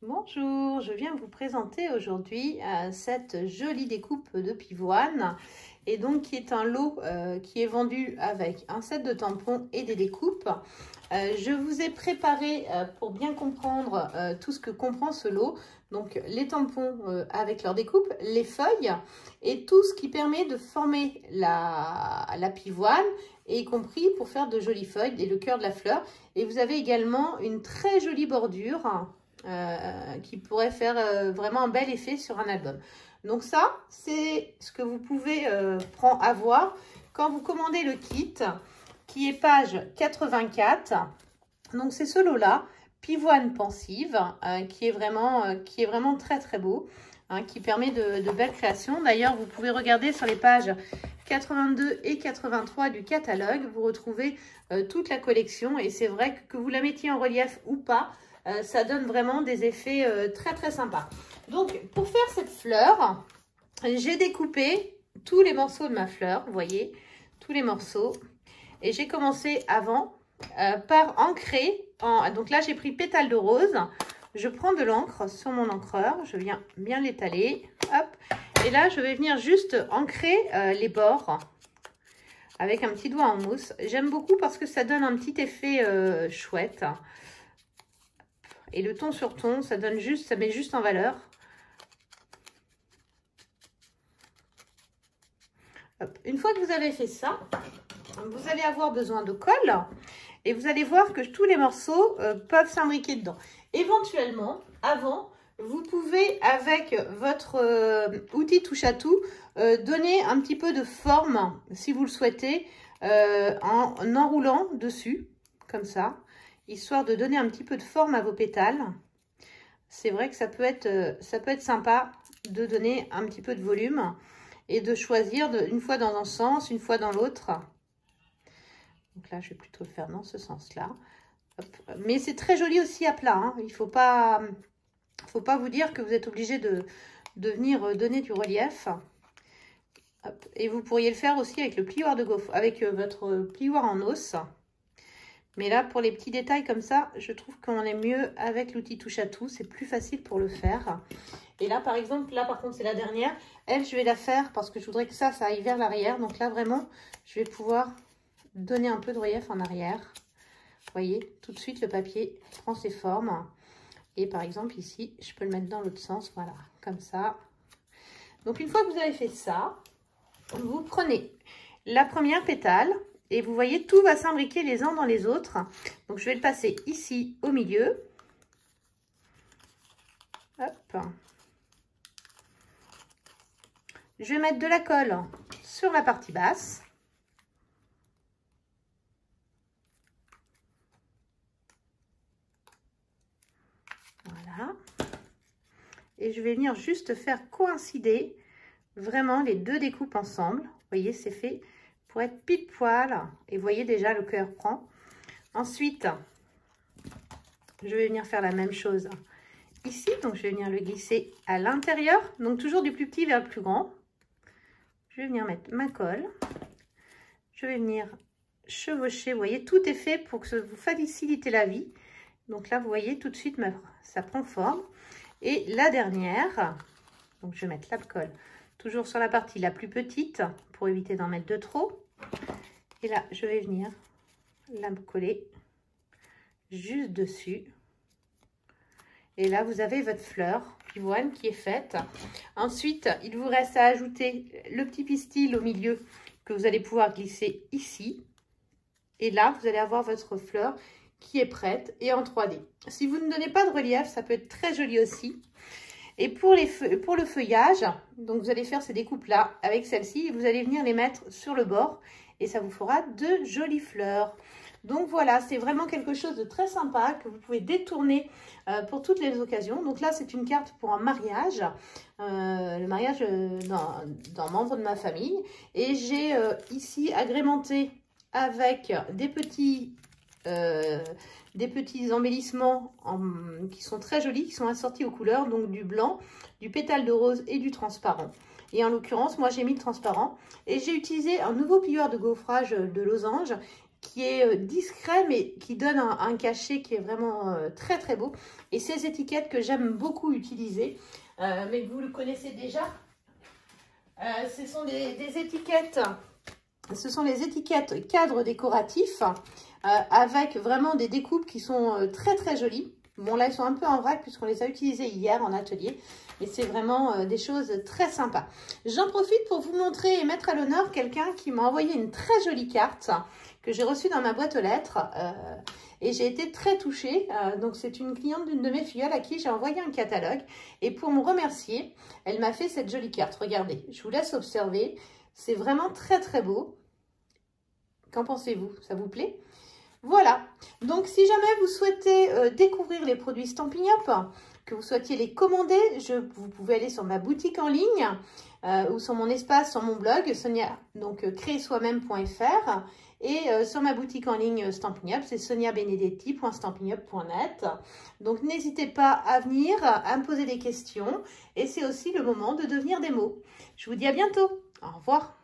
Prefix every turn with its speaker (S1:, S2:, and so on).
S1: Bonjour, je viens vous présenter aujourd'hui cette jolie découpe de pivoine et donc qui est un lot qui est vendu avec un set de tampons et des découpes. Je vous ai préparé pour bien comprendre tout ce que comprend ce lot, donc les tampons avec leur découpe, les feuilles et tout ce qui permet de former la pivoine, et y compris pour faire de jolies feuilles et le cœur de la fleur. Et vous avez également une très jolie bordure qui pourrait faire vraiment un bel effet sur un album. Donc ça, c'est ce que vous pouvez avoir quand vous commandez le kit, qui est page 84. Donc c'est ce lot-là, pivoine pensive, qui est vraiment très très beau, hein, qui permet de belles créations. D'ailleurs, vous pouvez regarder sur les pages 82 et 83 du catalogue, vous retrouvez toute la collection, et c'est vrai que vous la mettiez en relief ou pas, ça donne vraiment des effets très très sympas. Donc pour faire cette fleur, j'ai découpé tous les morceaux de ma fleur, vous voyez, tous les morceaux. Et j'ai commencé avant par ancrer. Donc là j'ai pris pétale de rose. Je prends de l'encre sur mon encreur, je viens bien l'étaler. Hop. Et là je vais venir juste ancrer les bords avec un petit doigt en mousse. J'aime beaucoup parce que ça donne un petit effet chouette. Et le ton sur ton, ça met juste en valeur. Hop. Une fois que vous avez fait ça, vous allez avoir besoin de colle et vous allez voir que tous les morceaux peuvent s'imbriquer dedans. Éventuellement, avant, vous pouvez, avec votre outil touche à tout, donner un petit peu de forme, si vous le souhaitez, en enroulant dessus, comme ça, histoire de donner un petit peu de forme à vos pétales. C'est vrai que ça peut être sympa de donner un petit peu de volume et de choisir une fois dans un sens, une fois dans l'autre. Donc là, je vais plutôt le faire dans ce sens-là. Mais c'est très joli aussi à plat, hein. Il ne faut pas vous dire que vous êtes obligé de venir donner du relief. Hop. Et vous pourriez le faire aussi avec le plioir de gaufre, avec votre plioir en os. Mais là, pour les petits détails comme ça, je trouve qu'on est mieux avec l'outil touche à tout. C'est plus facile pour le faire. Et là, par exemple, là, par contre, c'est la dernière. Elle, je vais la faire parce que je voudrais que ça aille vers l'arrière. Donc là, vraiment, je vais pouvoir donner un peu de relief en arrière. Vous voyez, tout de suite, le papier prend ses formes. Et par exemple, ici, je peux le mettre dans l'autre sens. Voilà, comme ça. Donc, une fois que vous avez fait ça, vous prenez la première pétale. Et vous voyez, tout va s'imbriquer les uns dans les autres. Donc, je vais le passer ici au milieu. Hop. Je vais mettre de la colle sur la partie basse. Voilà. Et je vais venir juste faire coïncider vraiment les deux découpes ensemble. Vous voyez, c'est fait pour être pile poil. Et vous voyez déjà, le cœur prend. Ensuite, je vais venir faire la même chose ici. Donc, je vais venir le glisser à l'intérieur. Donc, toujours du plus petit vers le plus grand. Je vais venir mettre ma colle. Je vais venir chevaucher. Vous voyez, tout est fait pour que vous facilitez la vie. Donc là, vous voyez, tout de suite, ça prend forme. Et la dernière, donc je vais mettre la colle toujours sur la partie la plus petite pour éviter d'en mettre de trop. Et là, je vais venir la coller juste dessus. Et là, vous avez votre fleur pivoine qui est faite. Ensuite, il vous reste à ajouter le petit pistil au milieu que vous allez pouvoir glisser ici. Et là, vous allez avoir votre fleur qui est prête et en 3D. Si vous ne donnez pas de relief, ça peut être très joli aussi. Et pour le feuillage, donc vous allez faire ces découpes-là avec celle-ci et vous allez venir les mettre sur le bord et ça vous fera de jolies fleurs. Donc voilà, c'est vraiment quelque chose de très sympa que vous pouvez détourner pour toutes les occasions. Donc là, c'est une carte pour un mariage, le mariage d'un membre de ma famille. Et j'ai ici agrémenté avec des petits embellissements qui sont très jolis, qui sont assortis aux couleurs, donc du blanc, du pétale de rose et du transparent. Et en l'occurrence, moi j'ai mis le transparent et j'ai utilisé un nouveau plieur de gaufrage de losange qui est discret, mais qui donne un cachet qui est vraiment très très beau. Et ces étiquettes que j'aime beaucoup utiliser, mais que vous le connaissez déjà, ce sont des étiquettes, ce sont les étiquettes cadres décoratifs, avec vraiment des découpes qui sont très très jolies. Bon, là, ils sont un peu en vrac puisqu'on les a utilisés hier en atelier. Mais c'est vraiment des choses très sympas. J'en profite pour vous montrer et mettre à l'honneur quelqu'un qui m'a envoyé une très jolie carte que j'ai reçue dans ma boîte aux lettres. Et j'ai été très touchée. Donc, c'est une cliente d'une de mes filleules à qui j'ai envoyé un catalogue. Et pour me remercier, elle m'a fait cette jolie carte. Regardez, je vous laisse observer. C'est vraiment très, très beau. Qu'en pensez-vous? Ça vous plaît? Voilà, donc si jamais vous souhaitez découvrir les produits Stampin' Up, que vous souhaitiez les commander, vous pouvez aller sur ma boutique en ligne ou sur mon espace, sur mon blog, Sonia, donc créersoi-même.fr, et sur ma boutique en ligne Stampin' Up, c'est soniabenedetti.stampinup.net. Donc n'hésitez pas à venir, à me poser des questions, et c'est aussi le moment de devenir des mots. Je vous dis à bientôt, au revoir.